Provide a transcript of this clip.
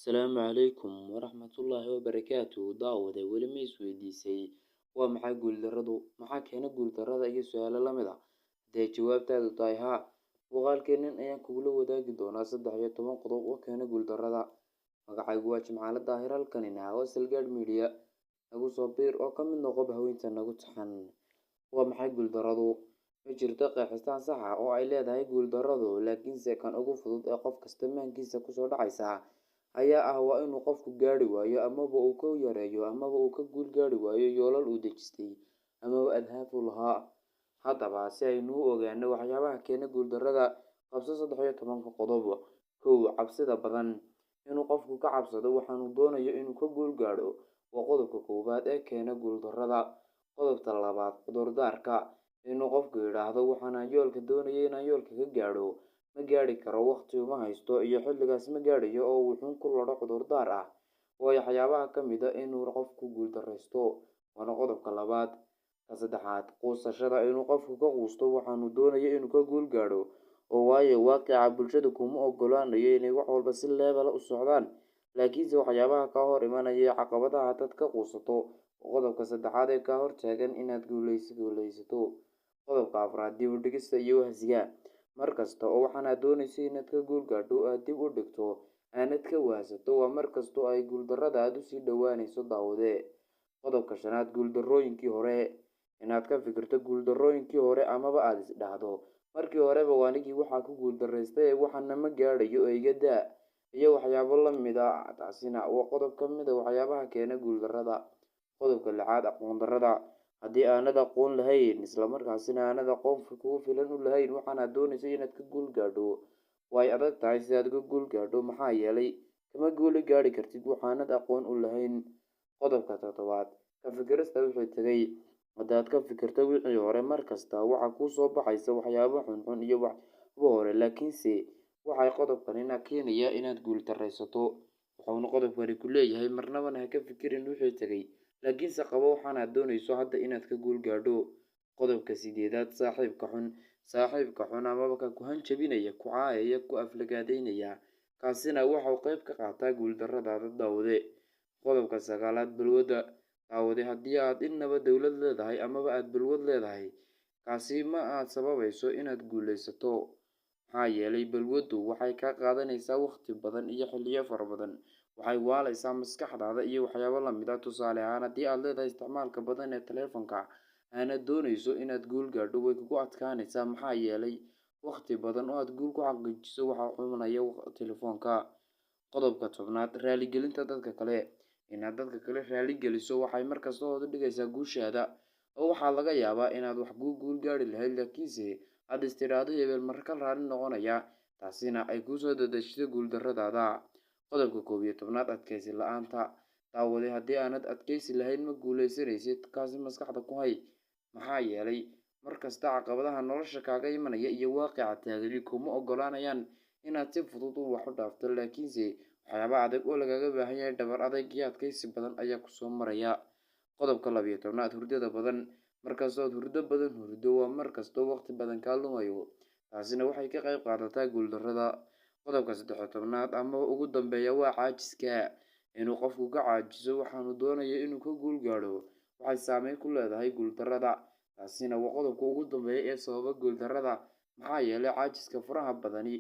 Asalaamu calaykum waraxmatullaahi wabarakaatuh. Daawade weli ma isweydiisay waa maxay guuldarradu? Maxaa keena guuldarrada iyo su'aalo la mid ah? Haddii jawaabtaadu tahay haa, muuqaalkeennan ayaan kugula wadaagi doonaa 13 qodob oo keena guuldarrada. Magacaygu waa Jimcaale Daahir, halkanina waa Salgaadh Media. Nagu soo biir oo ka mid noqo haweynta nagu taxan. Waa maxay guuldarradu? Ma jirto qeexistaan sax ah oo ay leedahay guuldarradu, laakiinse kan ugu fudud ee qof kasta maankiisa kusoo dhacaysa ayaa ah waa inuu qofku gaari waayo amaba uu ka yareeyo amaba uu ka guul gaari waayo yoolal uu dejistay amaba ahdaaf uu lahaa. Haddaba si aynu u ogaano waxyaabaha keena guuldarrada, qabso 13 qodob. 1. Cabsida badan. Inuu qofku ka cabsado waxaanu doonayo inuu ka guul gaadho waa qodobka koowaad ee keena guuldarrada. Qodobka labaad, cudurdaarka. Inuu qofku yidhaahdo waxaan yoolka doonayay inaan yoolka ka gaadho ma gaadhi karo, waqti uma haysto, iyo xilligaas ma gaadhayo oo wuxuu ku laro cudurdaar ah waa waxyaabaha ka mid ah inuu qofku guuldarraysto. Waana qodobka labaad. Ka saddexaad, quusashada. Inuu qofku ka quusto waxaanu doonayo inuu ka guul gaadho oo waayo waaqica bulshadu kuma oggolaanayo inay wax walba si level u socdaan, laakiinse waxyaabaha ka hor imanaya caqabadaha dad ka quusato waa qodobka saddexaad ee ka hortaagan inaad guulaysato. Qodobka afraad, dib u dhigista iyo wahsiga. Mar kasta oo waxaad doonayso inaad ka guul gaadho aad dib u dhigto aanad ka wahsato waa mar kasta oo ay guuldarradaadu sii dhowaanayso. Daawade. Qodobka shanaad, guuldarrooyinkii hore. Inaad ka fikirto guuldarrooyinkii hore amaba aad is dhahdo markii horeba waanigii waxaa ku guuldarraystay waxaana ma gaadhayo oo iga daa, iyo waxyaabo la mid ah. Taasina waa qodob ka mid ah waxyaabaha keena guuldarrada. Qodobka lixaad, aqoon darrada. Haddii aanad aqoon lahayn isla markaasina aanad aqoon kugu filan u lahayn waxaanaad doonayso inaad ka guul gaadho, way adag tahay si aad uga guul gaadho maxaa yeelay kama guuli gaadhi kartid waxaanad aqoon u lahayn. Qodobka toddobaad, ka fikirista wixii tegay. Haddaad ka fikirto wixii hore mar kasta waxaa kuu soo baxaysa waxyaabo xunxun iyo waxba hore, laakiinse waxay qodobkanina keenaya inaad guuldarraysato. Wuxuuna qodobkani ku leeyahay marnabana ha ka fikirin wixii tegay, laakiinse qabo waxaanaad doonayso hadda inaad ka guul gaadho. Qodobka sideedaad, saaxiibka xun. Saaxiibka xun amaba ka ku hanjabinaya, ku caayaya, ku aflagaadeynaya, kaasina waxau qayb ka qaataa guuldarradaada. Daawade. Qodobka sagaalaad, balwadda. Daawade, haddii aad innaba dawlad leedahay amaba aad balwad leedahay, kaasi ma aad sababayso inaad guulaysato, maxaa yeelay balwaddu waxay kaa qaadanaysaa waqti badan iyo xilliyo fara badan, waxay waalaysaa maskaxdaada iyo waxyaabo la mid ah. Tusaale ahaan, haddii aad leedahay isticmaalka badan ee taleefanka aanad doonayso inaad guul gaadho way kugu adkaanaysaa maxaa yeelay waqti badan oo aad guul ku xaqiijiso waxaa xumanaya telefoonka. Qodobka tobnaad, raaligelinta dadka kale. Inaad dadka kale raali geliso waxay markasta hoos u dhigaysaa guushaada, oo waxaa laga yaabaa inaad wax ku guul gaadhi lahayd laakiinse aad is tidhaahdo hebel marka raali noqonaya, taasina ay kuu soo dedejiso guuldarradaada. Qodobka 11aad, adkaysi la'aanta. Daawade, haddii aanad adkaysi lahayn ma guulaysanaysid, kaasi maskaxda ku hay, maxaa yeelay mar kasta caqabadaha nolosha kaaga imanaya iyo waaqica taagani kuma oggolaanayaan inaad si fudud wax u dhaafto, laakiinse waxyaabo adag oo lagaaga baahan yahay dhabar adeeg iyo adkaysi badan ayaa kusoo maraya. Qodobka 12aad, hurdada badan. Markastoo aad hurdo badan hurdo waa mar kastoo waqti badan kaa lumayo, taasina waxay ka qayb qaadataa guuldarrada. Qodobka 13aad ama ugu dambeeya waa caajiska. Inuu qofku ka caajiso waxaanu doonayo inuu ka guul gaadho waxay saameyn ku leedahay guuldarrada. Taasina waa qodobka ugu dambeeya ee sababa guuldarrada maxaa yeelay caajiska faraha badani